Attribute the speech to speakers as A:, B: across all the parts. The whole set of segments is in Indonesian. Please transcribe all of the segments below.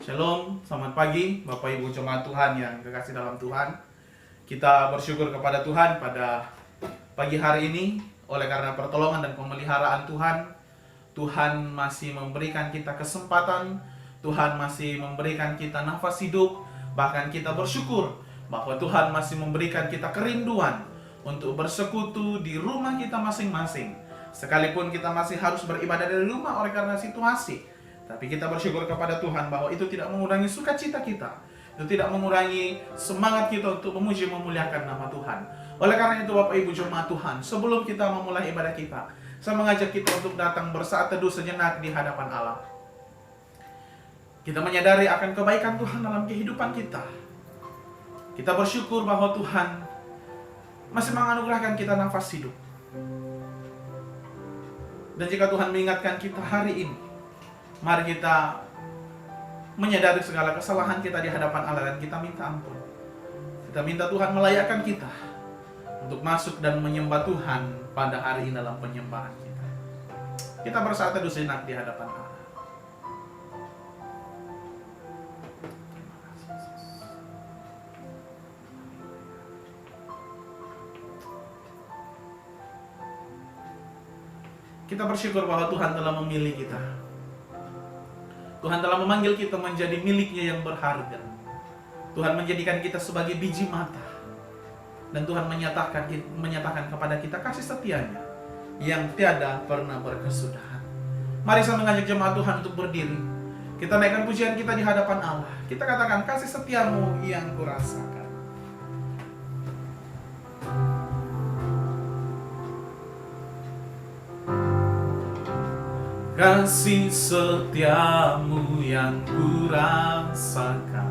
A: Shalom, selamat pagi Bapak Ibu jemaat Tuhan yang kekasih dalam Tuhan. Kita bersyukur kepada Tuhan pada pagi hari ini. Oleh karena pertolongan dan pemeliharaan Tuhan, Tuhan masih memberikan kita kesempatan, Tuhan masih memberikan kita nafas hidup. Bahkan kita bersyukur bahwa Tuhan masih memberikan kita kerinduan untuk bersekutu di rumah kita masing-masing. Sekalipun kita masih harus beribadah dari rumah oleh karena situasi, tapi kita bersyukur kepada Tuhan bahwa itu tidak mengurangi sukacita kita. Itu tidak mengurangi semangat kita untuk memuji memuliakan nama Tuhan. Oleh karena itu Bapak Ibu jemaat Tuhan, sebelum kita memulai ibadah kita, saya mengajak kita untuk datang bersaat teduh sejenak di hadapan Allah. Kita menyadari akan kebaikan Tuhan dalam kehidupan kita. Kita bersyukur bahwa Tuhan masih menganugerahkan kita nafas hidup. Dan jika Tuhan mengingatkan kita hari ini, mari kita menyadari segala kesalahan kita di hadapan Allah dan kita minta ampun. Kita minta Tuhan melayakkan kita untuk masuk dan menyembah Tuhan pada hari ini dalam penyembahan kita. Kita bersaat teduh sejenak di hadapan Allah. Kita bersyukur bahwa Tuhan telah memilih kita. Tuhan telah memanggil kita menjadi miliknya yang berharga. Tuhan menjadikan kita sebagai biji mata. Dan Tuhan menyatakan kepada kita kasih setianya yang tiada pernah berkesudahan. Mari saya mengajak jemaat Tuhan untuk berdiri. Kita naikkan pujian kita di hadapan Allah. Kita katakan kasih setiamu yang kurasakan. Kasih setiamu yang kurasakan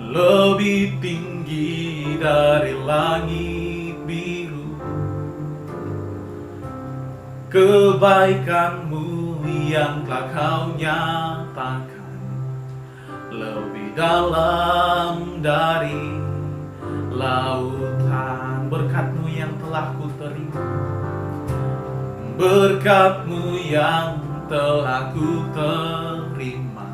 A: lebih tinggi dari langit biru. Kebaikanmu yang telah kau nyatakan lebih dalam dari lautan. Berkat-Mu yang telah ku terima, berkat-Mu yang telah ku terima,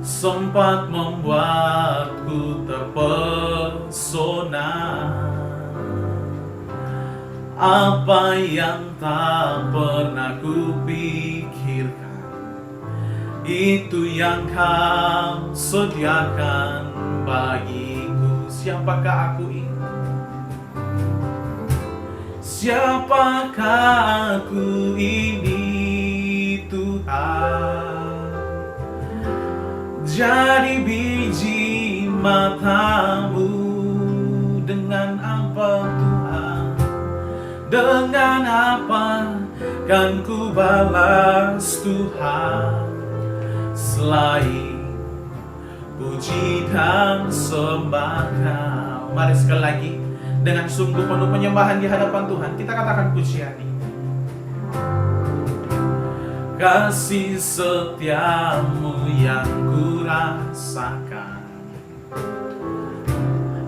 A: sempat membuatku terpesona. Apa yang tak pernah ku pikirkan, itu yang Kau sediakan bagiku. Siapakah aku ini? Siapakah aku ini Tuhan? Jadi biji mata-Mu. Dengan apa Tuhan? Dengan apa kan ku balas Tuhan, selain puji dan sembah Kau. Mari sekali lagi dengan sungguh penuh penyembahan di hadapan Tuhan, kita katakan pujian ini. Kasih setiamu yang kurasakan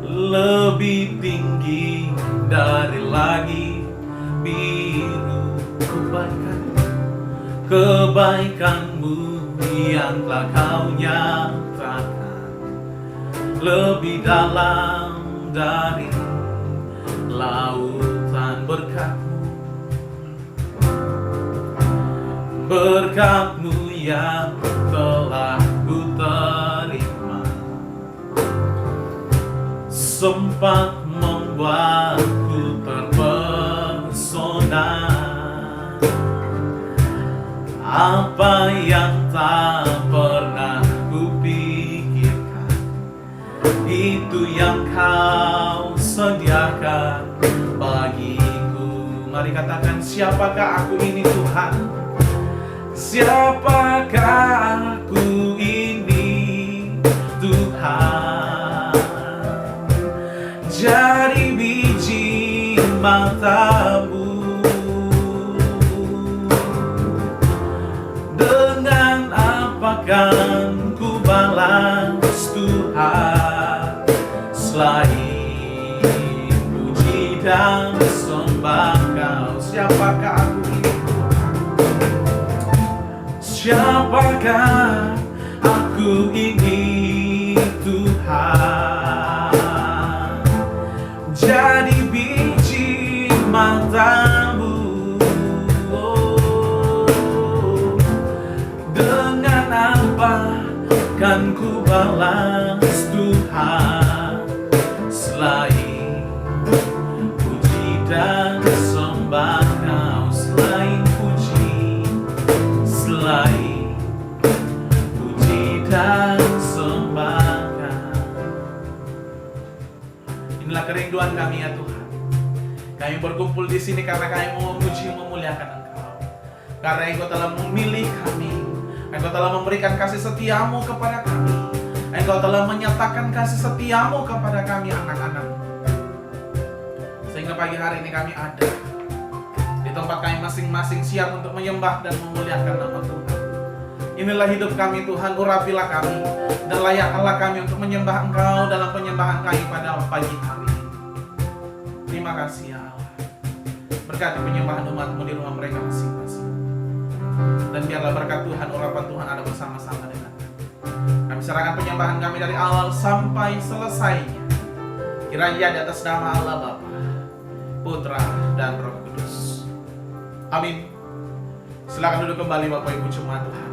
A: lebih tinggi dari langit biru. Kebaikan-Mu yang telah Kau nyatakan lebih dalam dari lautan. Berkat-Mu yang telah ku terima, sempat membuatku terpesona. Apa yang tak pernah ku pikirkan, itu yang Kau sediakan bagiku. Mari katakan, siapakah aku ini Tuhan? Siapakah aku ini Tuhan? Jadi biji mata-Mu. Dengan apa kan ku balas Tuhan, selain puji dan sembah Kau. Siapakah aku ini? Siapakah aku ini Tuhan? Jadi biji matamu. Dengan apa kan ku balas Tuhan selain puji dan sembah Kau, selain puji, selain puji dan sembah Kau. Inilah kerinduan kami ya Tuhan. Kami berkumpul di sini karena kami mau memuji memuliakan Engkau. Karena Engkau telah memilih kami. Engkau telah memberikan kasih setiamu kepada kami. Engkau telah menyatakan kasih setiamu kepada kami anak-anak. Sehingga pagi hari ini kami ada di tempat kami masing-masing siap untuk menyembah dan memuliakan nama Tuhan. Inilah hidup kami Tuhan, urapilah kami dan layakkanlah kami untuk menyembah Engkau dalam penyembahan kami pada pagi hari ini. Terima kasih ya Allah. Berkati penyembahan umat-Mu di rumah mereka masing-masing. Dan biarlah berkat Tuhan, urapan Tuhan ada bersama-sama dengan kami. Kami serahkan penyembahan kami dari awal sampai selesainya. Kiranya di atas nama Allah Bapa, Putra, dan Roh Kudus. Amin. Silakan duduk kembali Bapak Ibu jemaat Tuhan.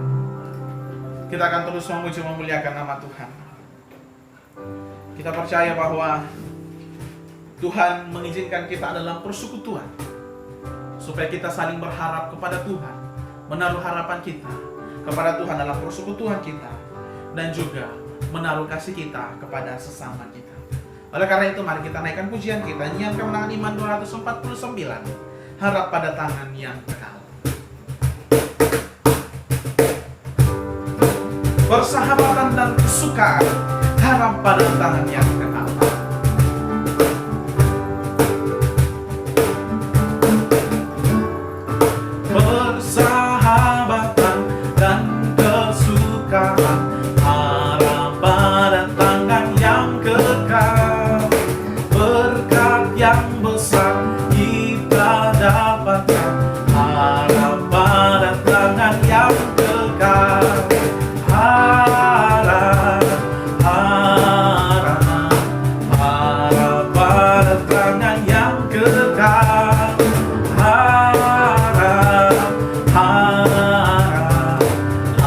A: Kita akan terus memuji memuliakan nama Tuhan. Kita percaya bahwa Tuhan mengizinkan kita dalam persekutuan supaya kita saling berharap kepada Tuhan, menaruh harapan kita kepada Tuhan dalam persekutuan kita, dan juga menaruh kasih kita kepada sesama kita. Oleh karena itu mari kita naikkan pujian kita, nyanyian kemenangan iman 249, harap pada tangan yang kekal. Persahabatan dan kesukaan, harap pada tangan yang kekal. Persahabatan dan kesukaan, harap pada tangan yang kekal. Berkat yang besar kita dapatkan, harap pada tangan yang kekal. Harap pada tangan yang kekal.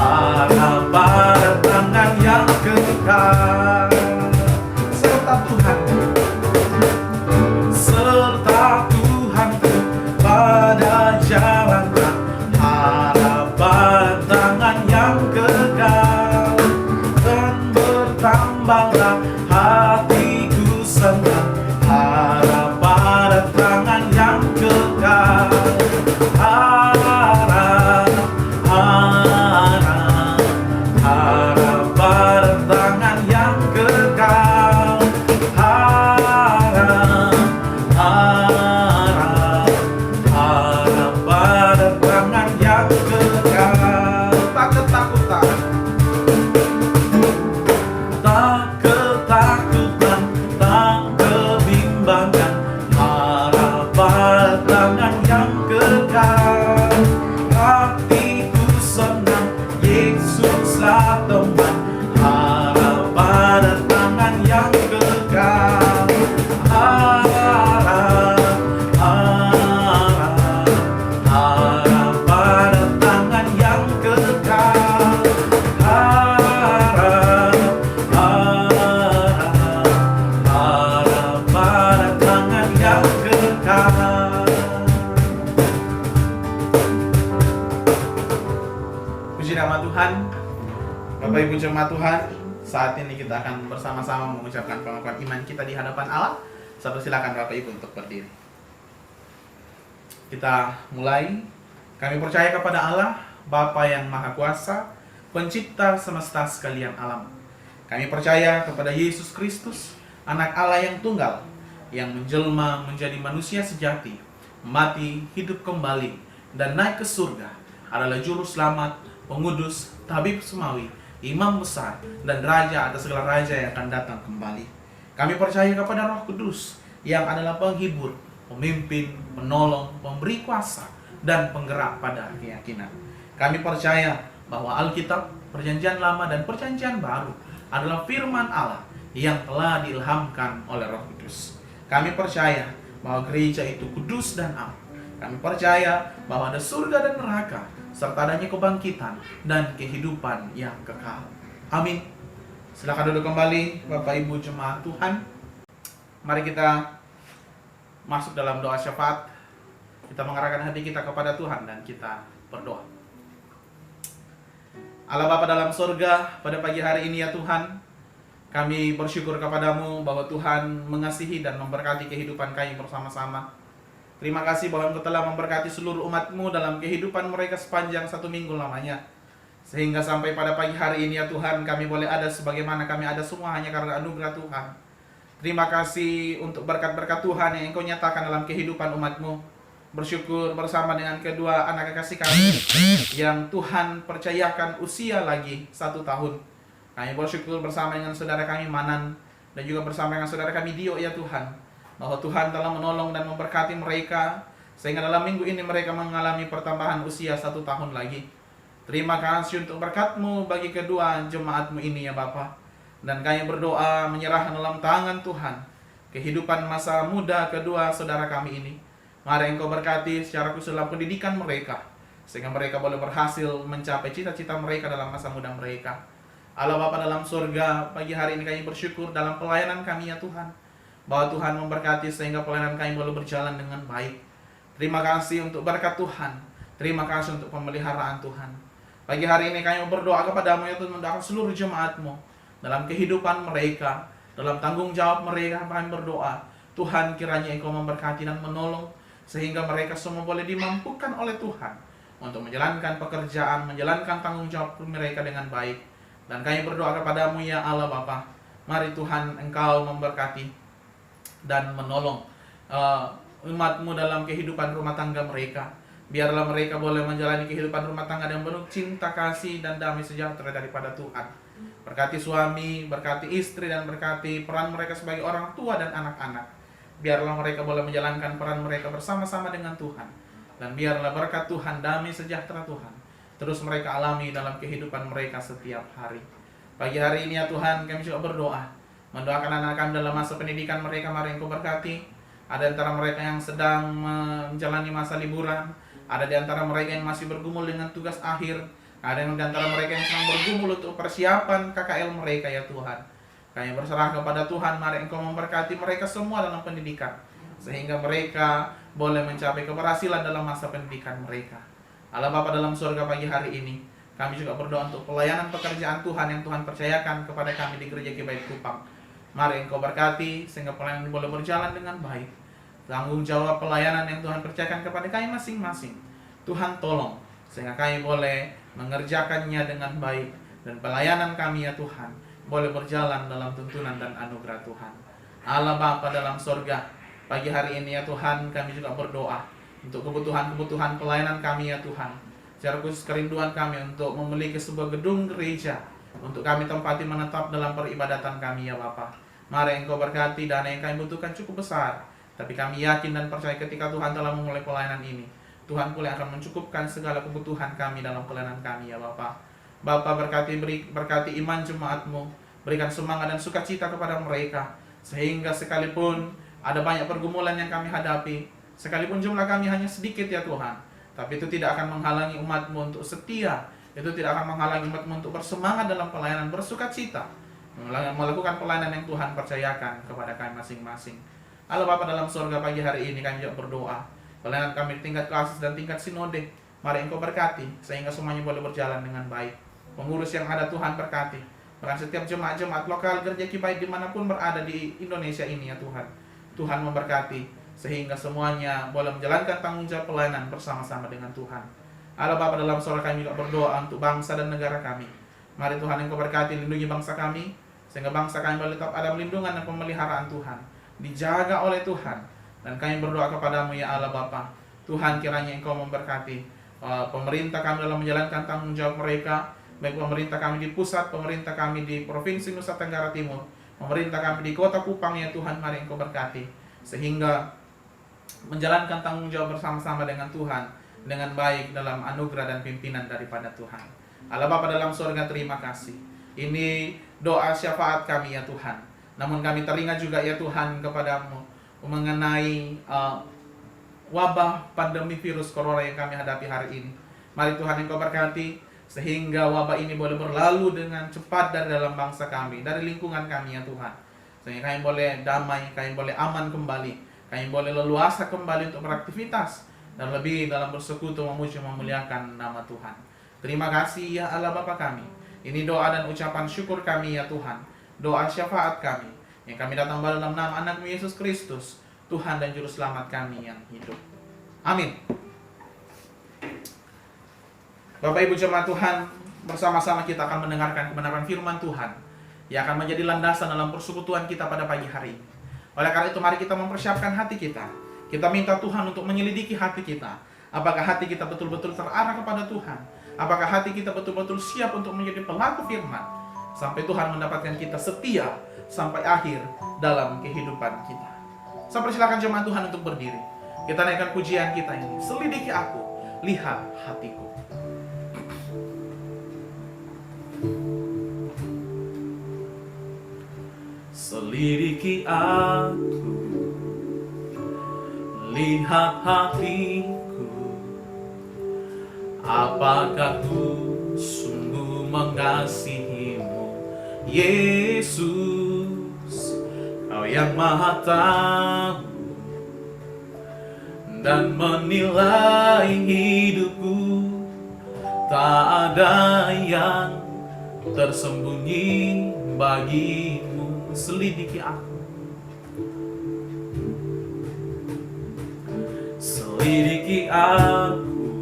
A: Harap pada tangan yang kekal. Serta Tuhanku pada jalannya, harap pada tangan yang kekal. Dan bertambahlah hatiku senang, harap pada tangan yang kekal. Harap pada tangan yang kekal. Harap pada tangan yang kekal. Tak ketakutan, tak ketakutan, tak kebimbangan, harap pada tangan yang kekal. Hatiku senang, Yesuslah teman, harap pada tangan yang kekal. Harap pada tangan yang kekal. Harap pada tangan yang kekal. Puji nama Tuhan. Bapak Ibu jemaat Tuhan, saat ini kita akan bersama-sama mengucapkan pengakuan iman kita di hadapan Allah. Satu, silakan Bapak Ibu untuk berdiri. Kita mulai. Kami percaya kepada Allah, Bapa yang Maha Kuasa, Pencipta semesta sekalian alam. Kami percaya kepada Yesus Kristus, Anak Allah yang tunggal, yang menjelma menjadi manusia sejati, mati, hidup kembali, dan naik ke surga, adalah Juru Selamat, Pengudus, Tabib Semawi, Imam Besar, dan Raja atas segala raja yang akan datang kembali. Kami percaya kepada Roh Kudus, yang adalah penghibur, pemimpin, penolong, pemberi kuasa, dan penggerak pada keyakinan. Kami percaya bahwa Alkitab, Perjanjian Lama dan Perjanjian Baru adalah firman Allah yang telah diilhamkan oleh Roh Kudus. Kami percaya bahwa gereja itu kudus dan aman. Kami percaya bahwa ada surga dan neraka, serta adanya kebangkitan dan kehidupan yang kekal. Amin. Silakan duduk kembali Bapak Ibu jemaat Tuhan. Mari kita masuk dalam doa syafaat. Kita mengarahkan hati kita kepada Tuhan dan kita berdoa. Allah Bapa dalam surga, pada pagi hari ini ya Tuhan, kami bersyukur kepadamu bahwa Tuhan mengasihi dan memberkati kehidupan kami bersama-sama. Terima kasih bahwa Engkau telah memberkati seluruh umat-Mu dalam kehidupan mereka sepanjang 1 minggu lamanya. Sehingga sampai pada pagi hari ini ya Tuhan, kami boleh ada sebagaimana kami ada semua hanya karena anugerah Tuhan. Terima kasih untuk berkat-berkat Tuhan yang Engkau nyatakan dalam kehidupan umat-Mu. Bersyukur bersama dengan kedua anak kekasih kami yang Tuhan percayakan usia lagi 1 tahun. Kami bersyukur bersama dengan saudara kami Manan dan juga bersama dengan saudara kami Dio ya Tuhan, bahwa Tuhan telah menolong dan memberkati mereka sehingga dalam minggu ini mereka mengalami pertambahan usia 1 tahun lagi. Terima kasih untuk berkat-Mu bagi kedua jemaat-Mu ini ya Bapa. Dan kami berdoa menyerahkan dalam tangan Tuhan kehidupan masa muda kedua saudara kami ini. Mari Engkau berkati secara khusus dalam pendidikan mereka, sehingga mereka boleh berhasil mencapai cita-cita mereka dalam masa muda mereka. Allah Bapa dalam surga, pagi hari ini kami bersyukur dalam pelayanan kami ya Tuhan, bahwa Tuhan memberkati sehingga pelayanan kami boleh berjalan dengan baik. Terima kasih untuk berkat Tuhan. Terima kasih untuk pemeliharaan Tuhan. Pagi hari ini kami berdoa kepadamu ya Tuhan, mendoakan seluruh jemaat-Mu dalam kehidupan mereka, dalam tanggung jawab mereka. Kami berdoa, Tuhan kiranya Engkau memberkati dan menolong, sehingga mereka semua boleh dimampukan oleh Tuhan untuk menjalankan pekerjaan, menjalankan tanggung jawab mereka dengan baik. Dan kami berdoa kepadamu ya Allah Bapa, mari Tuhan Engkau memberkati dan menolong umat-Mu dalam kehidupan rumah tangga mereka. Biarlah mereka boleh menjalani kehidupan rumah tangga yang penuh cinta kasih dan damai sejahtera daripada Tuhan. Berkati suami, berkati istri, dan berkati peran mereka sebagai orang tua dan anak-anak. Biarlah mereka boleh menjalankan peran mereka bersama-sama dengan Tuhan. Dan biarlah berkat Tuhan, damai sejahtera Tuhan terus mereka alami dalam kehidupan mereka setiap hari. Pagi hari ini ya Tuhan, kami juga berdoa, mendoakan anak kami dalam masa pendidikan mereka. Mari Engkau berkati. Ada antara mereka yang sedang menjalani masa liburan, ada di antara mereka yang masih bergumul dengan tugas akhir, ada yang di antara mereka yang sedang bergumul untuk persiapan KKL mereka ya Tuhan. Kami berserah kepada Tuhan, mari Engkau memberkati mereka semua dalam pendidikan, sehingga mereka boleh mencapai keberhasilan dalam masa pendidikan mereka. Allah Bapa dalam surga, pagi hari ini kami juga berdoa untuk pelayanan pekerjaan Tuhan yang Tuhan percayakan kepada kami di Gereja Kibait Kupang. Mari Engkau berkati sehingga pelayanan boleh berjalan dengan baik. Tanggung jawab pelayanan yang Tuhan percayakan kepada kami masing-masing, Tuhan tolong sehingga kami boleh mengerjakannya dengan baik, dan pelayanan kami ya Tuhan boleh berjalan dalam tuntunan dan anugerah Tuhan. Allah Bapa dalam surga, pagi hari ini ya Tuhan, kami juga berdoa untuk kebutuhan-kebutuhan pelayanan kami ya Tuhan. Secara khusus kerinduan kami untuk memiliki sebuah gedung gereja untuk kami tempati menetap dalam peribadatan kami ya Bapa. Mari Engkau berkati. Dana yang kami butuhkan cukup besar, tapi kami yakin dan percaya ketika Tuhan telah memulai pelayanan ini, Tuhan pula akan mencukupkan segala kebutuhan kami dalam pelayanan kami ya Bapa. Bapa berkati iman jemaat-Mu, berikan semangat dan sukacita kepada mereka, sehingga sekalipun ada banyak pergumulan yang kami hadapi, sekalipun jumlah kami hanya sedikit ya Tuhan, tapi itu tidak akan menghalangi umat-Mu untuk setia, itu tidak akan menghalangi umat-Mu untuk bersemangat dalam pelayanan, bersukacita melakukan pelayanan yang Tuhan percayakan kepada kami masing-masing. Allah Bapa dalam surga, pagi hari ini kami juga berdoa pelayanan kami tingkat kelas dan tingkat sinode, mari Engkau berkati sehingga semuanya boleh berjalan dengan baik. Pengurus yang ada Tuhan berkati, bahkan setiap jemaat-jemaat lokal Gereja Kibait dimanapun berada di Indonesia ini ya Tuhan, Tuhan memberkati sehingga semuanya boleh menjalankan tanggung jawab pelayanan bersama-sama dengan Tuhan. Allah Bapa dalam surga, kami juga berdoa untuk bangsa dan negara kami. Mari Tuhan Engkau berkati, lindungi bangsa kami, sehingga bangsa kami boleh tetap ada perlindungan dan pemeliharaan Tuhan, dijaga oleh Tuhan. Dan kami berdoa kepadamu ya Allah Bapa, Tuhan kiranya Engkau memberkati pemerintah kami dalam menjalankan tanggung jawab mereka, baik pemerintah kami di pusat, pemerintah kami di Provinsi Nusa Tenggara Timur, pemerintah kami di Kota Kupang ya Tuhan. Mari Engkau berkati sehingga menjalankan tanggung jawab bersama-sama dengan Tuhan dengan baik dalam anugerah dan pimpinan daripada Tuhan. Allah Bapa dalam surga, terima kasih. Ini doa syafaat kami ya Tuhan. Namun kami teringat juga ya Tuhan kepadamu mengenai wabah pandemi virus corona yang kami hadapi hari ini. Mari Tuhan Engkau berkati sehingga wabah ini boleh berlalu dengan cepat dari dalam bangsa kami, dari lingkungan kami ya Tuhan. Sehingga kami boleh damai, kami boleh aman kembali, kami boleh leluasa kembali untuk beraktivitas, dan lebih dalam bersekutu memuji memuliakan nama Tuhan. Terima kasih ya Allah Bapa kami. Ini doa dan ucapan syukur kami ya Tuhan. Doa syafaat kami yang kami datang dalam nama Anak-Mu Yesus Kristus, Tuhan dan Juru Selamat kami yang hidup. Amin. Bapak Ibu jemaat Tuhan, bersama-sama kita akan mendengarkan kebenaran firman Tuhan yang akan menjadi landasan dalam persekutuan kita pada pagi hari ini. Oleh karena itu mari kita mempersiapkan hati kita. Kita minta Tuhan untuk menyelidiki hati kita. Apakah hati kita betul-betul terarah kepada Tuhan? Apakah hati kita betul-betul siap untuk menjadi pelaku firman? Sampai Tuhan mendapatkan kita setia sampai akhir dalam kehidupan kita. Saya persilakan jemaat Tuhan untuk berdiri. Kita naikkan pujian kita ini. Selidiki aku, lihat hatiku. Selidiki aku, lihat hatiku. Apakah ku sungguh mengasihimu, Yesus? Kau yang Maha Tahu dan menilai hidupku. Tak ada yang tersembunyi bagimu. Selidiki aku, selidiki aku,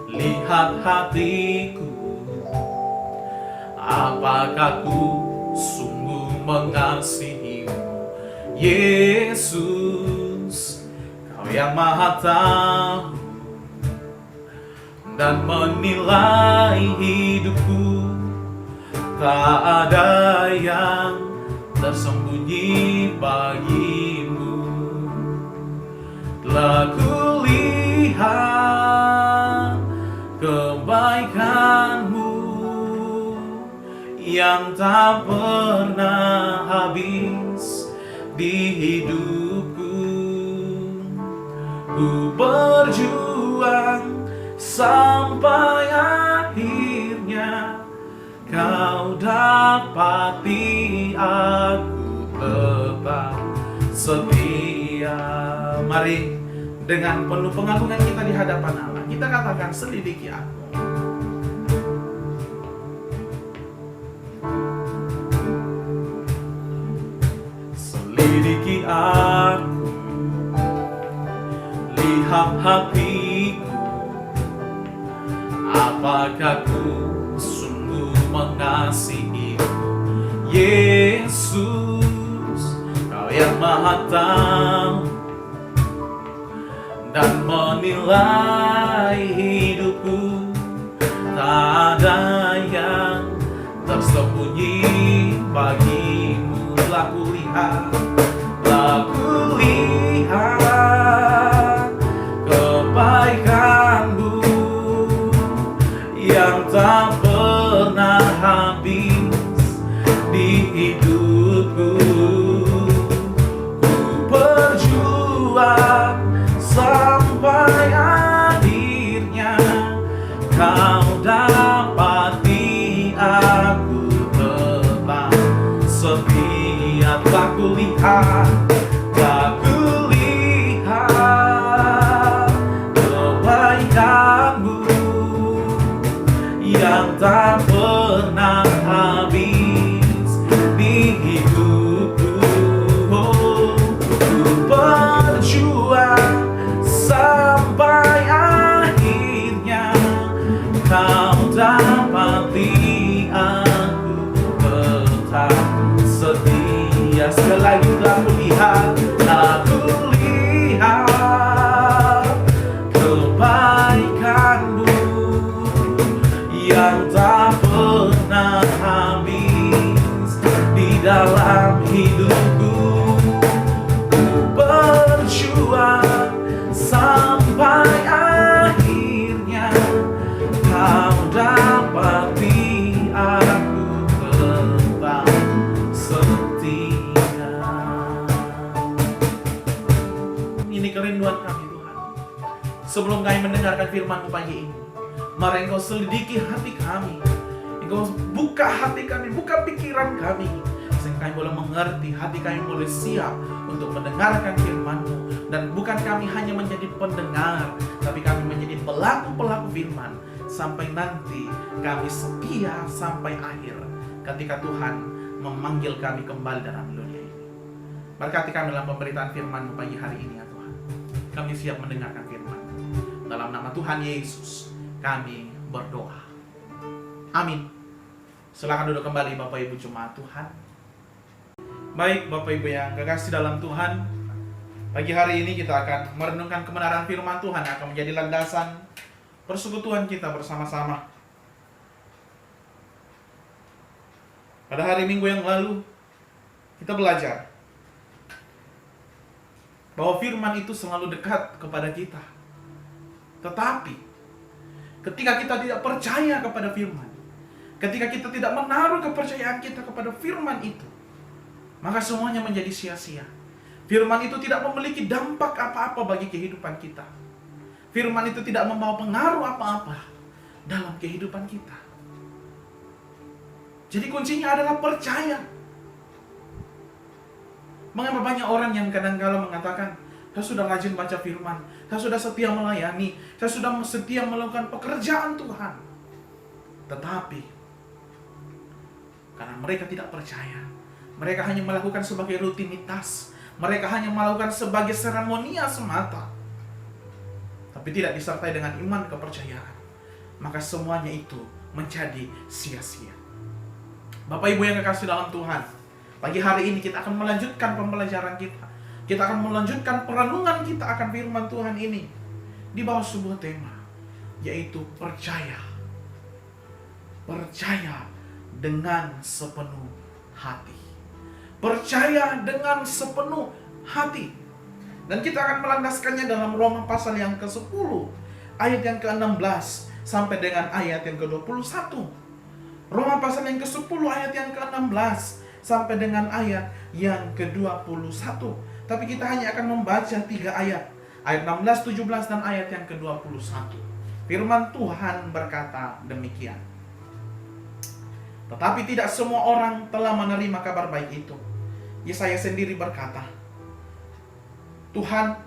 A: lihat hatiku. Apakah ku sungguh mengasihimu, Yesus? Kau yang Maha Tahu dan menilai hidupku. Tak ada yang tersembunyi bagimu. Telah kulihat kebaikanmu yang tak pernah habis di hidupku. Ku berjuang sampai akhirnya. Kau dapati aku tetap setia. Mari dengan penuh pengagungan kita di hadapan Allah, kita katakan, selidiki aku. Selidiki aku, lihat hatiku. Apakah ku mengasihimu, Yesus? Kau yang Maha Tahu dan menilai hidupku. Tak ada yang tersembunyi bagimu. Telah kulihat kebaikanmu yang tak pernah habis di hidupku. Ku berjuang sampai akhirnya. Kau dapati aku tetap setia. Tak kulihat kebaikanmu yang tak pernah habis di hidupku. Ku berjuang ini kerinduan kami Tuhan. Sebelum kami mendengarkan firman-Mu pagi ini, mari Engkau selidiki hati kami. Engkau buka hati kami, buka pikiran kami, sehingga kami boleh mengerti, hati kami boleh siap untuk mendengarkan firman-Mu. Dan bukan kami hanya menjadi pendengar, tapi kami menjadi pelaku-pelaku firman, sampai nanti kami setia sampai akhir, ketika Tuhan memanggil kami kembali dalam dunia ini. Berkati kami dalam pemberitaan firman-Mu pagi hari ini ya Tuhan. Kami siap mendengarkan firman. Dalam nama Tuhan Yesus kami berdoa. Amin. Silakan duduk kembali Bapak Ibu jemaat Tuhan. Baik Bapak Ibu yang kekasih dalam Tuhan, pagi hari ini kita akan merenungkan kebenaran firman Tuhan yang akan menjadi landasan persekutuan kita bersama-sama. Pada hari Minggu yang lalu, kita belajar bahwa firman itu selalu dekat kepada kita. Tetapi, ketika kita tidak percaya kepada firman, ketika kita tidak menaruh kepercayaan kita kepada firman itu, maka semuanya menjadi sia-sia. Firman itu tidak memiliki dampak apa-apa bagi kehidupan kita. Firman itu tidak membawa pengaruh apa-apa dalam kehidupan kita. Jadi kuncinya adalah percaya. Mengapa banyak orang yang kadang-kala mengatakan, saya sudah rajin baca firman, saya sudah setia melayani, saya sudah setia melakukan pekerjaan Tuhan. Tetapi, karena mereka tidak percaya, mereka hanya melakukan sebagai rutinitas, mereka hanya melakukan sebagai seremonia semata, tapi tidak disertai dengan iman kepercayaan, maka semuanya itu menjadi sia-sia. Bapak Ibu yang kekasih dalam Tuhan, pagi hari ini kita akan melanjutkan pembelajaran kita. Kita akan melanjutkan perenungan kita akan firman Tuhan ini di bawah sebuah tema, yaitu percaya. Percaya dengan sepenuh hati. Percaya dengan sepenuh hati. Dan kita akan melandaskannya dalam Roma pasal yang ke-10, ayat yang ke-16 sampai dengan ayat yang ke-21. Roma pasal yang ke-10 ayat yang ke-16 sampai dengan ayat yang ke-21. Tapi kita hanya akan membaca 3 ayat. Ayat 16, 17 dan ayat yang ke-21. Firman Tuhan berkata demikian. Tetapi tidak semua orang telah menerima kabar baik itu. Yesaya sendiri berkata, Tuhan,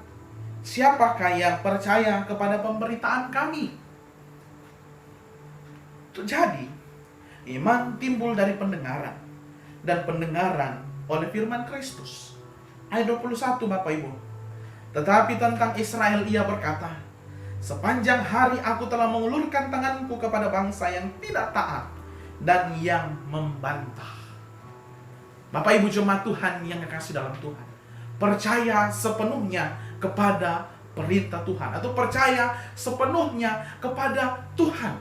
A: siapakah yang percaya kepada pemberitaan kami? Jadi, iman timbul dari pendengaran, dan pendengaran oleh firman Kristus. Ayat 21 Bapak Ibu. Tetapi tentang Israel ia berkata, sepanjang hari aku telah mengulurkan tanganku kepada bangsa yang tidak taat dan yang membantah. Bapak Ibu jemaat Tuhan yang kekasih dalam Tuhan, percaya sepenuhnya kepada perintah Tuhan, atau percaya sepenuhnya kepada Tuhan.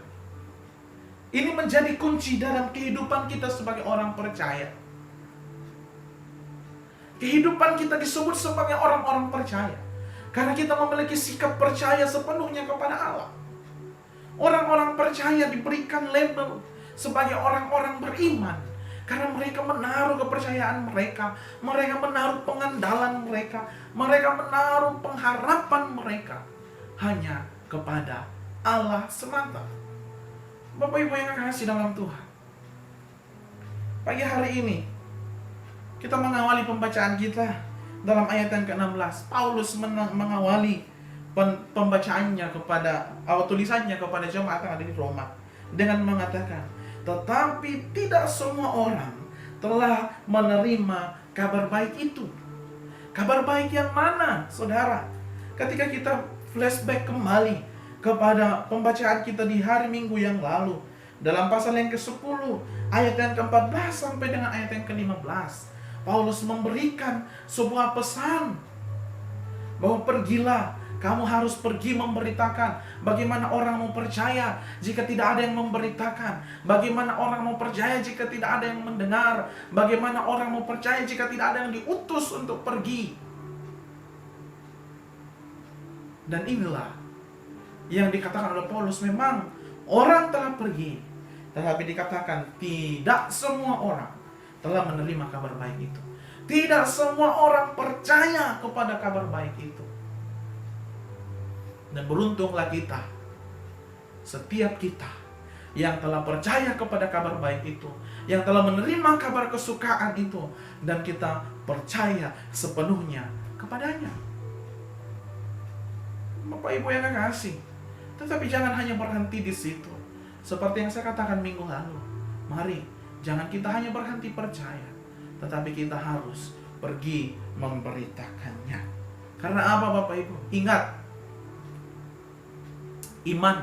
A: Ini menjadi kunci dalam kehidupan kita sebagai orang percaya. Kehidupan kita disebut sebagai orang-orang percaya karena kita memiliki sikap percaya sepenuhnya kepada Allah. Orang-orang percaya diberikan label sebagai orang-orang beriman karena mereka menaruh kepercayaan mereka, mereka menaruh pengandalan mereka, mereka menaruh pengharapan mereka hanya kepada Allah semata. Bapak Ibu yang kekasih dalam Tuhan, pagi hari ini kita mengawali pembacaan kita dalam ayat yang ke-16. Paulus mengawali pembacaannya atau tulisannya kepada jemaat yang ada di Roma dengan mengatakan, tetapi tidak semua orang telah menerima kabar baik itu. Kabar baik yang mana, saudara? Ketika kita flashback kembali kepada pembacaan kita di hari Minggu yang lalu, dalam pasal yang ke-10 ayat yang ke-14 sampai dengan ayat yang ke-15, Paulus memberikan sebuah pesan bahwa pergilah, kamu harus pergi memberitakan. Bagaimana orang mau percaya jika tidak ada yang memberitakan? Bagaimana orang mau percaya jika tidak ada yang mendengar? Bagaimana orang mau percaya jika tidak ada yang diutus untuk pergi? Dan inilah yang dikatakan oleh Paulus, memang orang telah pergi, tetapi dikatakan tidak semua orang telah menerima kabar baik itu. Tidak semua orang percaya kepada kabar baik itu. Dan beruntunglah kita, setiap kita yang telah percaya kepada kabar baik itu, yang telah menerima kabar kesukaan itu, dan kita percaya sepenuhnya kepadanya. Bapak Ibu yang kekasih, tetapi jangan hanya berhenti di situ. Seperti yang saya katakan minggu lalu, mari jangan kita hanya berhenti percaya, tetapi kita harus pergi memberitakannya. Karena apa Bapak Ibu? Ingat, iman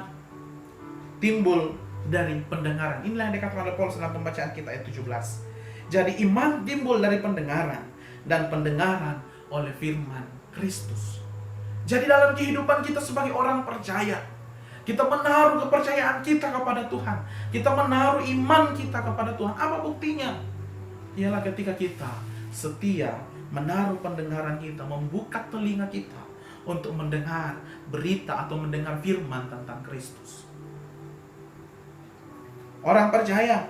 A: timbul dari pendengaran. Inilah yang dikatakan oleh Paulus dalam pembacaan kita ayat 17. Jadi iman timbul dari pendengaran, dan pendengaran oleh firman Kristus. Jadi dalam kehidupan kita sebagai orang percaya, kita menaruh kepercayaan kita kepada Tuhan, kita menaruh iman kita kepada Tuhan. Apa buktinya? Ialah ketika kita setia menaruh pendengaran kita, membuka telinga kita untuk mendengar berita atau mendengar firman tentang Kristus. Orang percaya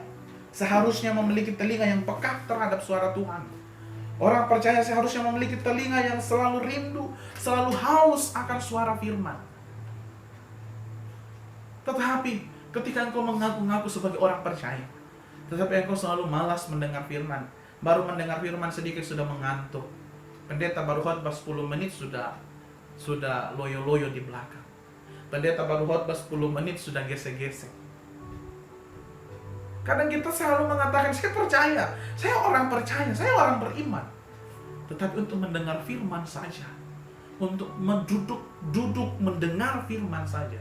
A: seharusnya memiliki telinga yang peka terhadap suara Tuhan. Orang percaya seharusnya memiliki telinga yang selalu rindu, selalu haus akan suara firman. Tetapi ketika engkau mengaku-ngaku sebagai orang percaya, tetapi engkau selalu malas mendengar firman, baru mendengar firman sedikit sudah mengantuk. Pendeta baru khotbah 10 menit sudah loyo-loyo di belakang. Pendeta baru khotbah 10 menit sudah gesek-gesek. Kadang kita selalu mengatakan, saya percaya, saya orang percaya, saya orang beriman. Tetapi untuk mendengar firman saja, untuk duduk mendengar firman saja,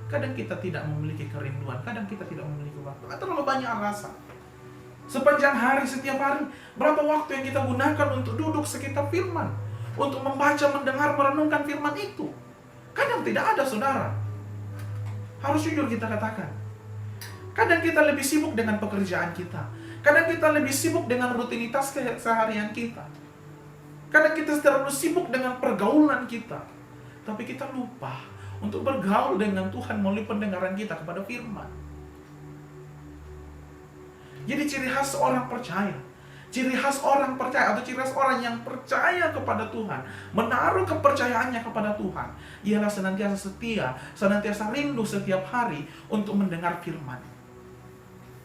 A: kadang kita tidak memiliki kerinduan, kadang kita tidak memiliki waktu. Terlalu banyak alasan. Sepanjang hari, setiap hari, berapa waktu yang kita gunakan untuk duduk sekitar firman, untuk membaca, mendengar, merenungkan firman itu? Kadang tidak ada, saudara. Harus jujur kita katakan. Kadang kita lebih sibuk dengan pekerjaan kita. Kadang kita lebih sibuk dengan rutinitas keseharian kita. Kadang kita terlalu sibuk dengan pergaulan kita. Tapi kita lupa untuk bergaul dengan Tuhan melalui pendengaran kita kepada firman. Jadi ciri khas orang percaya, ciri khas orang percaya atau ciri khas orang yang percaya kepada Tuhan, menaruh kepercayaannya kepada Tuhan, ialah senantiasa setia, senantiasa rindu setiap hari untuk mendengar firman.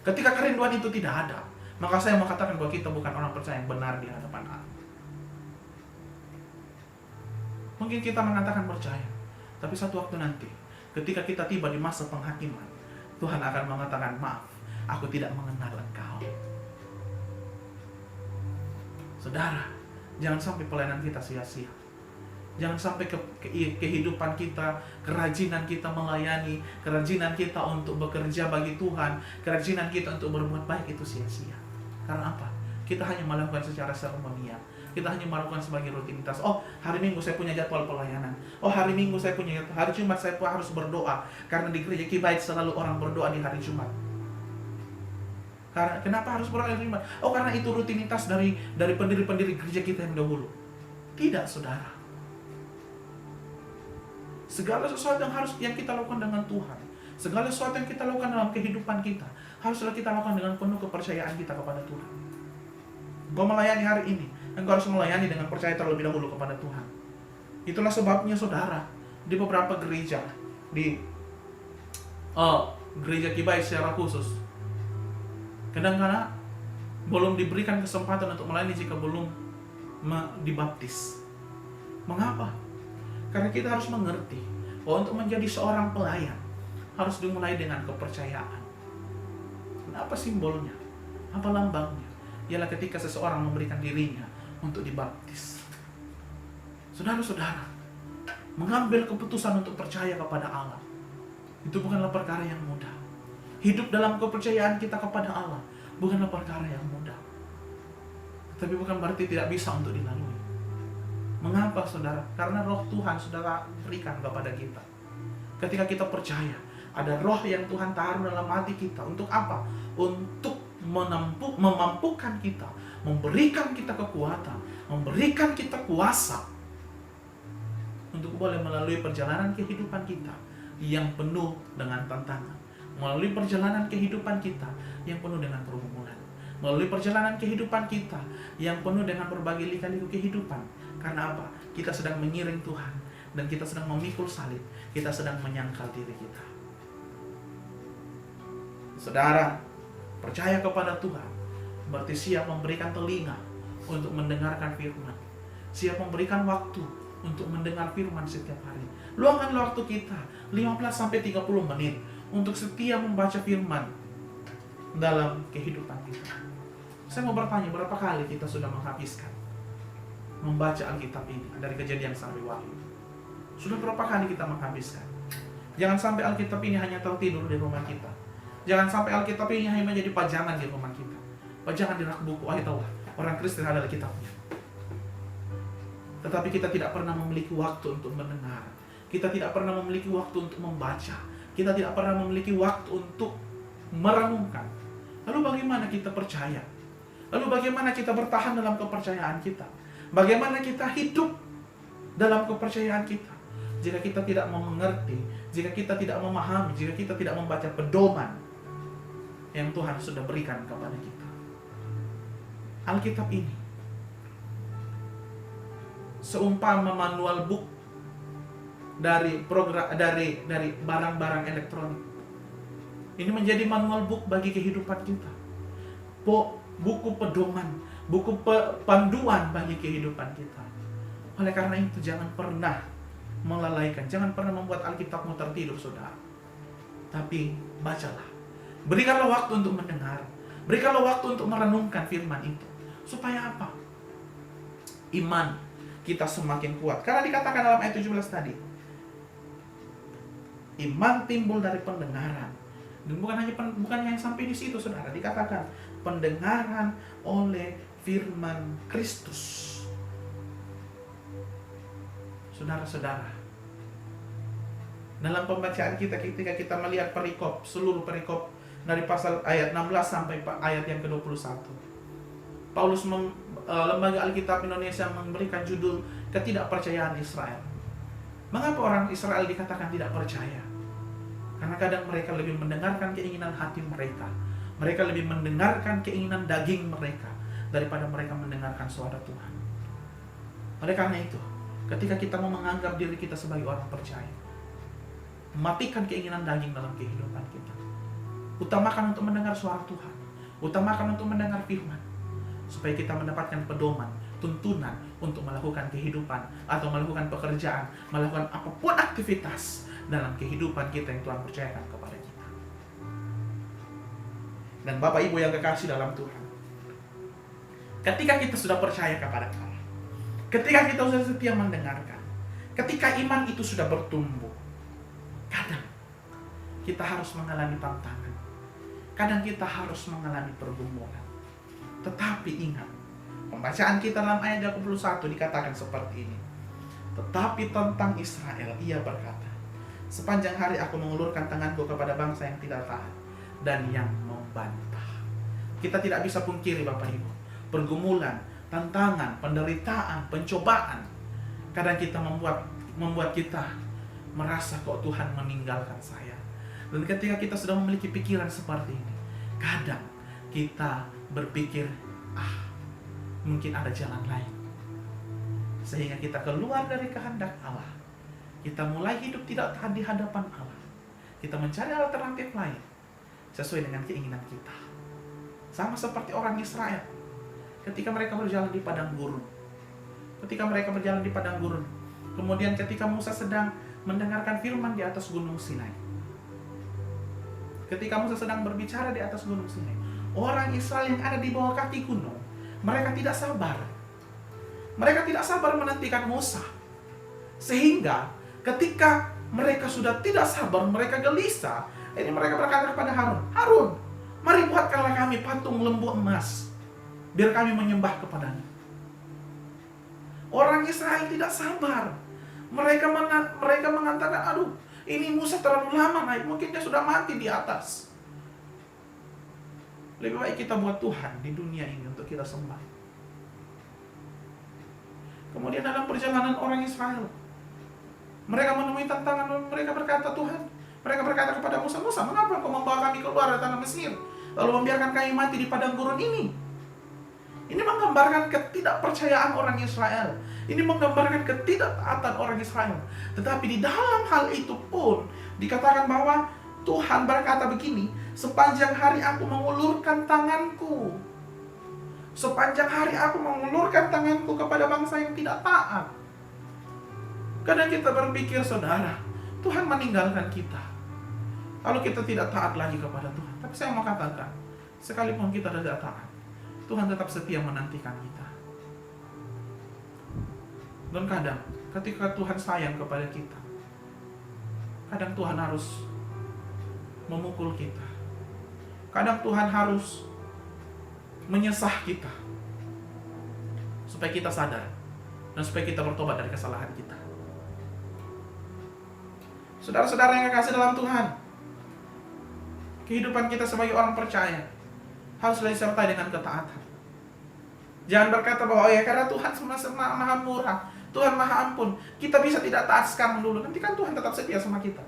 A: Ketika kerinduan itu tidak ada, maka saya mau katakan bahwa kita bukan orang percaya yang benar di hadapan Allah. Mungkin kita mengatakan percaya, tapi satu waktu nanti, ketika kita tiba di masa penghakiman, Tuhan akan mengatakan, maaf, aku tidak mengenal engkau. Saudara, jangan sampai pelayanan kita sia-sia. Jangan sampai kehidupan kita, kerajinan kita melayani, kerajinan kita untuk bekerja bagi Tuhan, kerajinan kita untuk berbuat baik itu sia-sia. Karena apa? Kita hanya melakukan secara seremonial. Kita hanya melakukan sebagai rutinitas. Oh, hari Minggu saya punya jadwal pelayanan. Oh, hari Minggu saya punya jadwal. Hari Jumat saya harus berdoa. Karena di gereja Kibaik selalu orang berdoa di hari Jumat. Karena kenapa harus berdoa di hari Jumat? Oh, karena itu rutinitas dari pendiri-pendiri gereja kita yang dahulu. Tidak, saudara. Segala sesuatu yang kita lakukan dengan Tuhan, segala sesuatu yang kita lakukan dalam kehidupan kita, haruslah kita lakukan dengan penuh kepercayaan kita kepada Tuhan. Engkau melayani hari ini, engkau harus melayani dengan percaya terlebih dahulu kepada Tuhan. Itulah sebabnya, saudara, di beberapa gereja, di gereja Kibaik secara khusus, kadang-kadang belum diberikan kesempatan untuk melayani jika belum dibaptis. Mengapa? Karena kita harus mengerti bahwa untuk menjadi seorang pelayan harus dimulai dengan kepercayaan. Apa simbolnya? Apa lambangnya? Ialah ketika seseorang memberikan dirinya untuk dibaptis. Saudara-saudara, mengambil keputusan untuk percaya kepada Allah, itu bukanlah perkara yang mudah. Hidup dalam kepercayaan kita kepada Allah bukanlah perkara yang mudah. Tapi bukan berarti tidak bisa untuk dilalui. Mengapa, saudara? Karena roh Tuhan saudara berikan kepada kita. Ketika kita percaya, ada roh yang Tuhan taruh dalam hati kita. Untuk apa? Untuk memampukan kita, memberikan kita kekuatan, memberikan kita kuasa untuk boleh melalui perjalanan kehidupan kita yang penuh dengan tantangan, melalui perjalanan kehidupan kita yang penuh dengan pergumulan, melalui perjalanan kehidupan kita yang penuh dengan berbagai lika-liku kehidupan. Karena apa? Kita sedang mengiring Tuhan dan kita sedang memikul salib, kita sedang menyangkal diri kita. Saudara, percaya kepada Tuhan berarti siap memberikan telinga untuk mendengarkan firman, siap memberikan waktu untuk mendengar firman setiap hari. Luangkan waktu kita 15-30 menit untuk setia membaca firman dalam kehidupan kita. Saya mau bertanya, berapa kali kita sudah menghabiskan membaca Alkitab ini dari Kejadian sampai Wahyu? Sudah berapa kali kita menghabiskan? Jangan sampai Alkitab ini hanya tertidur di rumah kita. Jangan sampai Alkitab ini hanya menjadi pajangan di rumah kita, pajangan di rak buku. Tahulah, orang Kristen adalah kitabnya. Tetapi kita tidak pernah memiliki waktu untuk mendengar. Kita tidak pernah memiliki waktu untuk membaca. Kita tidak pernah memiliki waktu untuk merenungkan. Lalu bagaimana kita percaya? Lalu bagaimana kita bertahan dalam kepercayaan kita? Bagaimana kita hidup dalam kepercayaan kita jika kita tidak mau mengerti, jika kita tidak memahami, jika kita tidak membaca pedoman yang Tuhan sudah berikan kepada kita? Alkitab ini seumpama manual book dari barang-barang elektronik. Ini menjadi manual book bagi kehidupan kita. Buku pedoman, buku panduan bagi kehidupan kita. Oleh karena itu jangan pernah melalaikan, jangan pernah membuat Alkitabmu tertidur, saudara. Tapi bacalah. Berikanlah waktu untuk mendengar. Berikanlah waktu untuk merenungkan firman itu. Supaya apa? Iman kita semakin kuat. Karena dikatakan dalam ayat 17 tadi, iman timbul dari pendengaran. Dan bukan hanya sampai di situ, saudara. Dikatakan pendengaran oleh firman Kristus. Saudara-saudara, dalam pembacaan kita ketika kita melihat perikop, seluruh perikop dari pasal ayat 16 sampai ayat yang ke-21, Paulus Lembaga Alkitab Indonesia memberikan judul ketidakpercayaan Israel. Mengapa orang Israel dikatakan tidak percaya? Karena kadang mereka lebih mendengarkan keinginan hati mereka. Mereka lebih mendengarkan keinginan daging mereka daripada mereka mendengarkan suara Tuhan. Oleh karena itu, ketika kita mau menganggap diri kita sebagai orang percaya, matikan keinginan daging dalam kehidupan kita. Utamakan untuk mendengar suara Tuhan. Utamakan untuk mendengar firman, supaya kita mendapatkan pedoman, tuntunan untuk melakukan kehidupan atau melakukan pekerjaan, melakukan apapun aktivitas dalam kehidupan kita yang Tuhan percayakan kepada kita. Dan Bapak Ibu yang kekasih dalam Tuhan, ketika kita sudah percaya kepada Allah, ketika kita sudah setia mendengarkan, ketika iman itu sudah bertumbuh, kadang kita harus mengalami tantangan, kadang kita harus mengalami pergumulan. Tetapi ingat, pembacaan kita dalam ayat 21 dikatakan seperti ini. Tetapi tentang Israel, ia berkata, sepanjang hari aku mengulurkan tanganku kepada bangsa yang tidak taat dan yang membantah. Kita tidak bisa pungkiri, Bapak Ibu, pergumulan, tantangan, penderitaan, pencobaan kadang kita membuat kita merasa kok Tuhan meninggalkan saya. Dan ketika kita sudah memiliki pikiran seperti ini, kadang kita berpikir, mungkin ada jalan lain. Sehingga kita keluar dari kehendak Allah. Kita mulai hidup tidak tahan di hadapan Allah. Kita mencari alternatif lain sesuai dengan keinginan kita. Sama seperti orang Israel ketika mereka berjalan di padang gurun. Kemudian ketika Musa sedang mendengarkan firman di atas gunung Sinai. Ketika Musa sedang berbicara di atas gunung Sinai, orang Israel yang ada di bawah kaki gunung, mereka tidak sabar. Mereka tidak sabar menantikan Musa. Sehingga ketika mereka sudah tidak sabar, mereka gelisah, ini mereka berkata kepada Harun, Harun, mari buatkanlah kami patung lembu emas, biar kami menyembah kepadanya. Orang Israel tidak sabar. Mereka mengatakan, aduh, ini Musa terlalu lama naik, mungkin dia sudah mati di atas. Lebih baik kita buat Tuhan di dunia ini untuk kita sembah. Kemudian dalam perjalanan orang Israel, mereka menemui tantangan, mereka berkata, Tuhan, mereka berkata kepada Musa, Musa, mengapa kau membawa kami keluar dari tanah Mesir, lalu membiarkan kami mati di padang gurun ini? Ini menggambarkan ketidakpercayaan orang Israel Ini menggambarkan ketidaktaatan orang Israel. Tetapi di dalam hal itu pun dikatakan bahwa Tuhan berkata begini, sepanjang hari aku mengulurkan tanganku. Sepanjang hari aku mengulurkan tanganku kepada bangsa yang tidak taat. Kadang kita berpikir, saudara, Tuhan meninggalkan kita. Lalu kita tidak taat lagi kepada Tuhan. Tapi saya mau katakan, sekalipun kita tidak taat, Tuhan tetap setia menantikan kita. Dan kadang ketika Tuhan sayang kepada kita, kadang Tuhan harus memukul kita. Kadang Tuhan harus menyesah kita supaya kita sadar dan supaya kita bertobat dari kesalahan kita. Saudara-saudara yang kekasih dalam Tuhan, kehidupan kita sebagai orang percaya haruslah disertai dengan ketaatan. Jangan berkata bahwa ya karena Tuhan maha murah, Tuhan maha ampun, kita bisa tidak taat sekarang dulu. Nanti kan Tuhan tetap setia sama kita.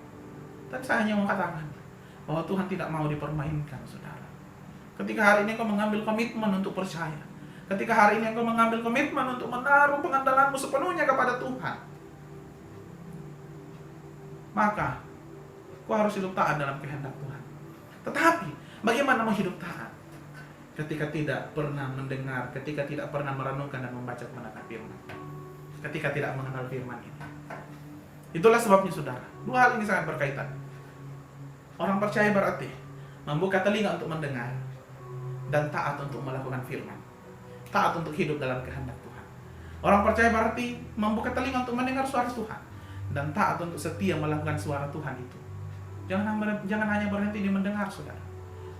A: Tapi saya hanya mau katakan bahwa Tuhan tidak mau dipermainkan, saudara. Ketika hari ini engkau mengambil komitmen untuk percaya, ketika hari ini engkau mengambil komitmen untuk menaruh pengandalanmu sepenuhnya kepada Tuhan, maka kau harus hidup taat dalam kehendak Tuhan. Tetapi bagaimana mau hidup taat ketika tidak pernah mendengar, ketika tidak pernah merenungkan dan membaca kebenaran firman, ketika tidak mengenal firman ini? Itulah sebabnya, saudara, dua hal ini sangat berkaitan. Orang percaya berarti membuka telinga untuk mendengar dan taat untuk melakukan firman, taat untuk hidup dalam kehendak Tuhan. Orang percaya berarti membuka telinga untuk mendengar suara Tuhan dan taat untuk setia melakukan suara Tuhan itu. Jangan hanya berhenti di mendengar, saudara.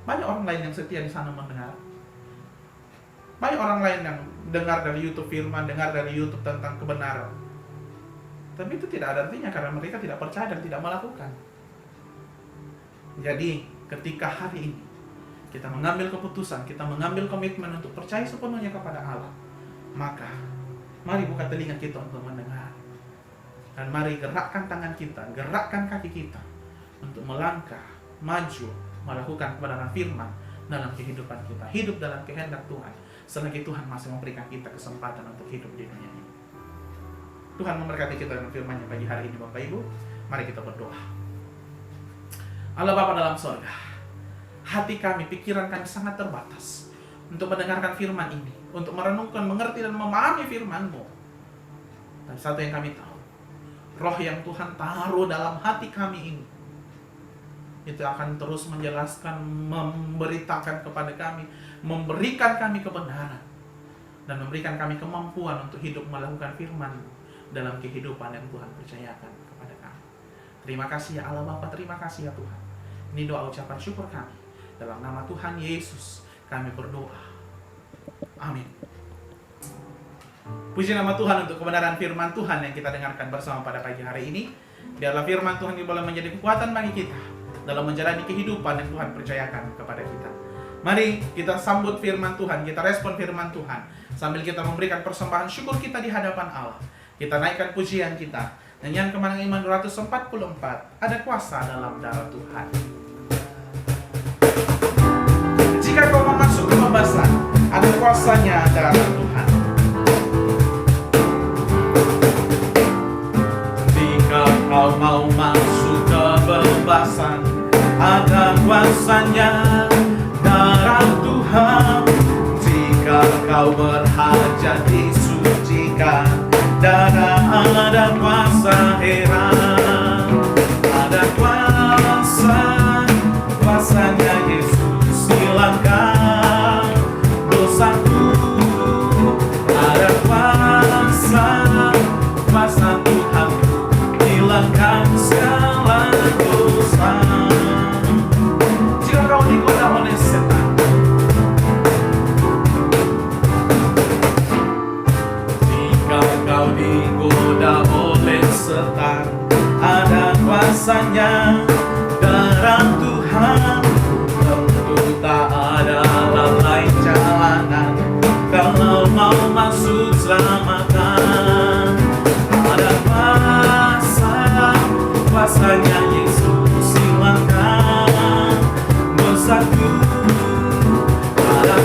A: Banyak orang lain yang setia di sana mendengar. Banyak orang lain yang dengar dari YouTube firman, dengar dari YouTube tentang kebenaran. Tapi itu tidak ada artinya karena mereka tidak percaya dan tidak melakukan. Jadi ketika hari ini kita mengambil keputusan, kita mengambil komitmen untuk percaya sepenuhnya kepada Allah, maka mari buka telinga kita untuk mendengar. Dan mari gerakkan tangan kita, gerakkan kaki kita untuk melangkah, maju, melakukan kebenaran firman dalam kehidupan kita. Hidup dalam kehendak Tuhan, selagi Tuhan masih memberikan kita kesempatan untuk hidup di dunia ini. Tuhan memberkati kita dengan firman-Nya pagi hari ini, Bapak Ibu. Mari kita berdoa. Allah Bapa dalam sorga, hati kami, pikiran kami sangat terbatas untuk mendengarkan firman ini, untuk merenungkan, mengerti dan memahami firman-Mu. Dan satu yang kami tahu, roh yang Tuhan taruh dalam hati kami ini, itu akan terus menjelaskan, memberitakan kepada kami, memberikan kami kebenaran, dan memberikan kami kemampuan untuk hidup melakukan firman-Mu dalam kehidupan yang Tuhan percayakan kepada kami. Terima kasih ya Allah Bapa, terima kasih ya Tuhan. Ini doa ucapan syukur kami. Dalam nama Tuhan Yesus kami berdoa. Amin. Puji nama Tuhan untuk kebenaran firman Tuhan yang kita dengarkan bersama pada pagi hari ini. Biarlah firman Tuhan boleh menjadi kekuatan bagi kita dalam menjalani kehidupan yang Tuhan percayakan kepada kita. Mari kita sambut firman Tuhan, kita respon firman Tuhan sambil kita memberikan persembahan syukur kita di hadapan Allah. Kita naikkan pujian kita. Nyanyian Kemenangan Iman 244, ada kuasa dalam darah Tuhan. Jika kau mau masuk ke pembahasan, ada kuasanya darah Tuhan. Jika kau mau masuk ke pembahasan, ada kuasanya darah Tuhan. Jika kau berhajat disucikan, darah ada kuasa heran, ada kuasanya Yesus hilangkan dosaku, ada kuasa Tuhan hilangkan segala dosa. Jika kau digoda oleh setan, kau digoda oleh setan, ada kuasanya darah Tuhan. Tentu tak ada lain jalanan kalau mau masuk selamatan. Ada kuasanya Yesus hilangkan dosaku. Ada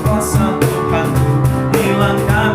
A: kuasa Tuhan hilangkan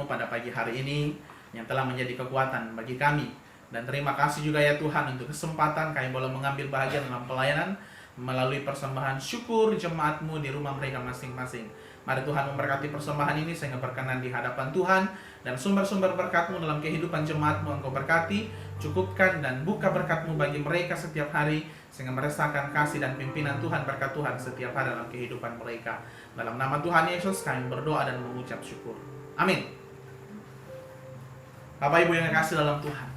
A: firman-Mu pada pagi hari ini yang telah menjadi kekuatan bagi kami. Dan terima kasih juga ya Tuhan untuk kesempatan kami boleh mengambil bahagian dalam pelayanan melalui persembahan syukur jemaat-Mu di rumah mereka masing-masing. Mari Tuhan memberkati persembahan ini sehingga berkenan di hadapan Tuhan, dan sumber-sumber berkat-Mu dalam kehidupan jemaat-Mu Engkau berkati, cukupkan dan buka berkat-Mu bagi mereka setiap hari, sehingga merasakan kasih dan pimpinan Tuhan, berkat Tuhan setiap hari dalam kehidupan mereka. Dalam nama Tuhan Yesus kami berdoa dan mengucap syukur. Amin. Bapak Ibu yang kasih dalam Tuhan,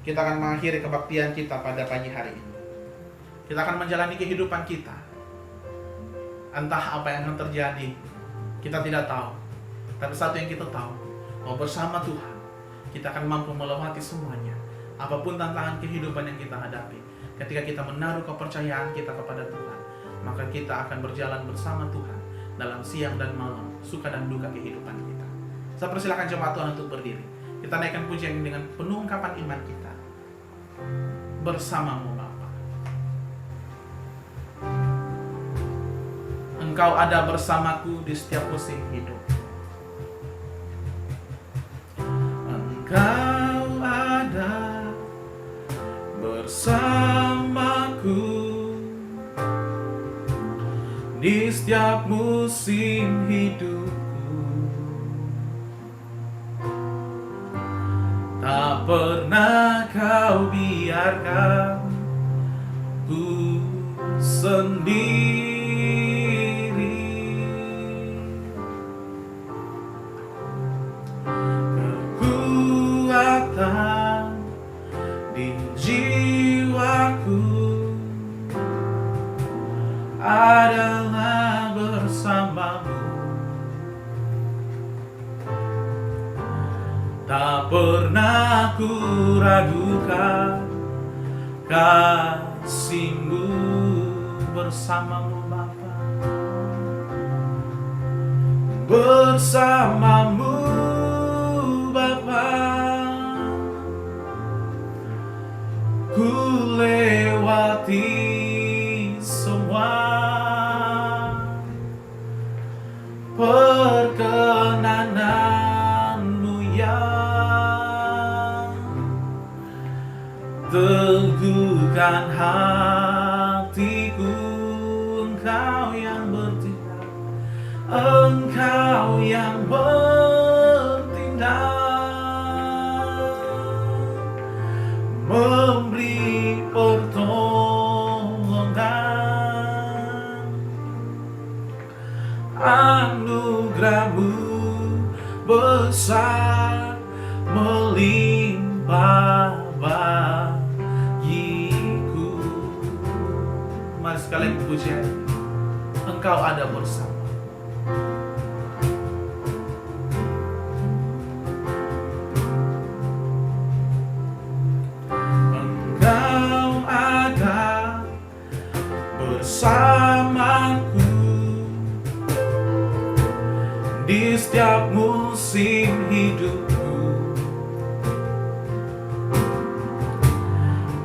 A: kita akan mengakhiri kebaktian kita pada pagi hari ini. Kita akan menjalani kehidupan kita. Entah apa yang akan terjadi, kita tidak tahu. Tapi satu yang kita tahu, bahwa bersama Tuhan, kita akan mampu melewati semuanya. Apapun tantangan kehidupan yang kita hadapi, ketika kita menaruh kepercayaan kita kepada Tuhan, maka kita akan berjalan bersama Tuhan dalam siang dan malam, suka dan duka kehidupan kita. Saya persilakan jemaat Tuhan untuk berdiri. Kita naikkan pujian dengan penuh ungkapan iman kita. Bersama-Mu Bapa. Engkau ada bersamaku di setiap musim hidup. Engkau ada bersamaku di setiap musim hidupku. Tak pernah Kau biarkan ku sendiri. Kekuatan di jiwaku adalah bersama-Mu. Tak pernah ku ragukan kasih-Mu bersama-Mu Bapa. Bersama-Mu Bapa, ku lewati semua perkenanan-Mu yang teguhkan hatiku. Engkau yang bertindak, Engkau yang bertindak, memberi pertolongan. Anugerah-Mu besar melimpah bagiku. Mari sekalian pujian. Engkau ada bersama. Engkau ada bersamaku di setiap musim hidupku.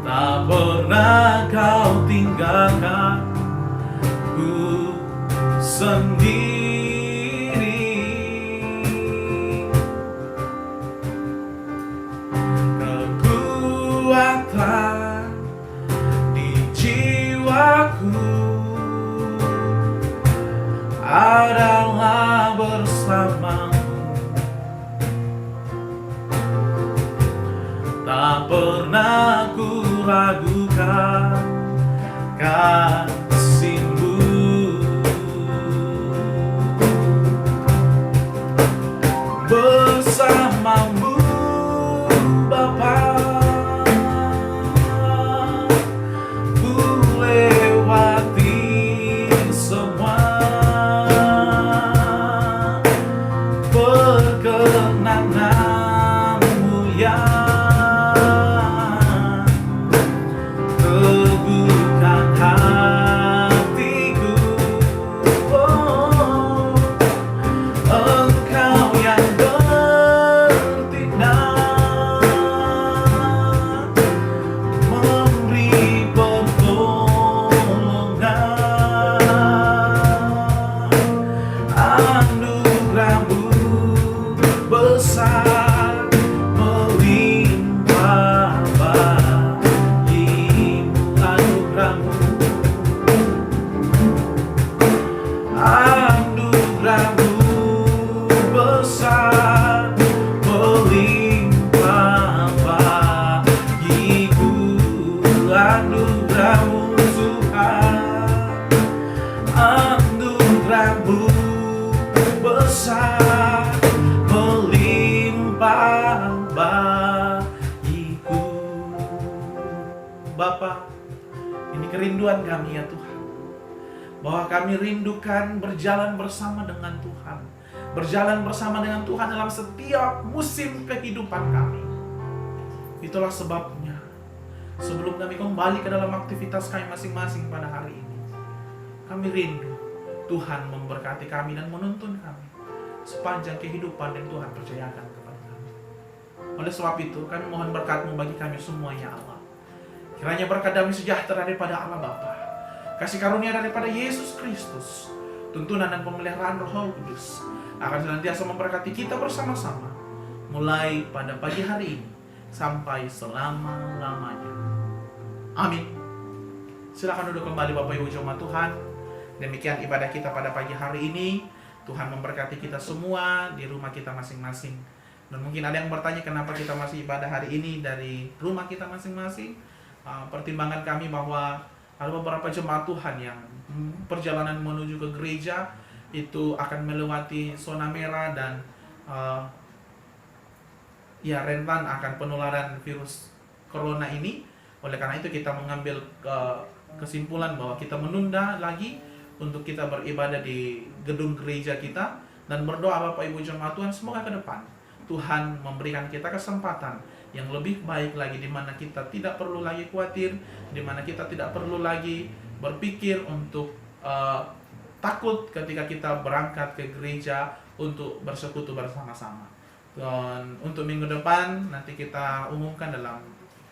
A: Tak pernah Kau tinggalkan ku sendiri. Kekuatan di jiwaku adalah bersama-Mu. Tak pernah ku ragukan kasih-Mu. Bersama-Mu Bapa, ku lewati semua perkenanan-Mu yang teguhkan hati. kuasa melimpah bagiku. Bapa, ini kerinduan kami ya Tuhan, bahwa kami rindukan berjalan bersama dengan Tuhan, berjalan bersama dengan Tuhan dalam setiap musim kehidupan kami. Itulah sebabnya sebelum kami kembali ke dalam aktivitas kami masing-masing pada hari ini, kami rindu Tuhan memberkati kami dan menuntun kami sepanjang kehidupan yang Tuhan percayakan kepada kami. Oleh sebab itu, kami mohon berkat-Mu bagi kami semua ya Allah. Kiranya berkat damai sejahtera daripada Allah Bapa, kasih karunia daripada Yesus Kristus, tuntunan dan pemeliharaan Roh Kudus akan senantiasa memberkati kita bersama-sama, mulai pada pagi hari ini sampai selama-lamanya. Amin. Silakan duduk kembali Bapak Ibu jemaat Tuhan. Demikian ibadah kita pada pagi hari ini. Tuhan memberkati kita semua di rumah kita masing-masing. Dan mungkin ada yang bertanya kenapa kita masih ibadah hari ini dari rumah kita masing-masing. Pertimbangan kami bahwa ada beberapa jemaat Tuhan yang perjalanan menuju ke gereja itu akan melewati zona merah dan rentan akan penularan virus corona ini. Oleh karena itu kita mengambil kesimpulan bahwa kita menunda lagi untuk kita beribadah di gedung gereja kita, dan berdoa Bapak Ibu jemaat Tuhan semoga ke depan Tuhan memberikan kita kesempatan yang lebih baik lagi, di mana kita tidak perlu lagi khawatir, di mana kita tidak perlu lagi berpikir untuk takut ketika kita berangkat ke gereja untuk bersekutu bersama-sama. Dan untuk minggu depan nanti kita umumkan dalam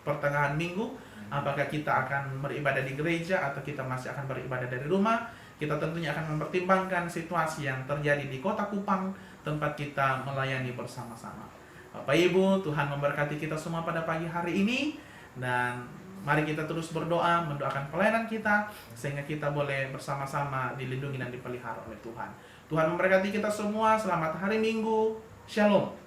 A: pertengahan minggu apakah kita akan beribadah di gereja atau kita masih akan beribadah dari rumah. Kita tentunya akan mempertimbangkan situasi yang terjadi di Kota Kupang tempat kita melayani bersama-sama. Bapak Ibu, Tuhan memberkati kita semua pada pagi hari ini, dan mari kita terus berdoa, mendoakan pelayanan kita sehingga kita boleh bersama-sama dilindungi dan dipelihara oleh Tuhan. Tuhan memberkati kita semua. Selamat hari Minggu. Shalom.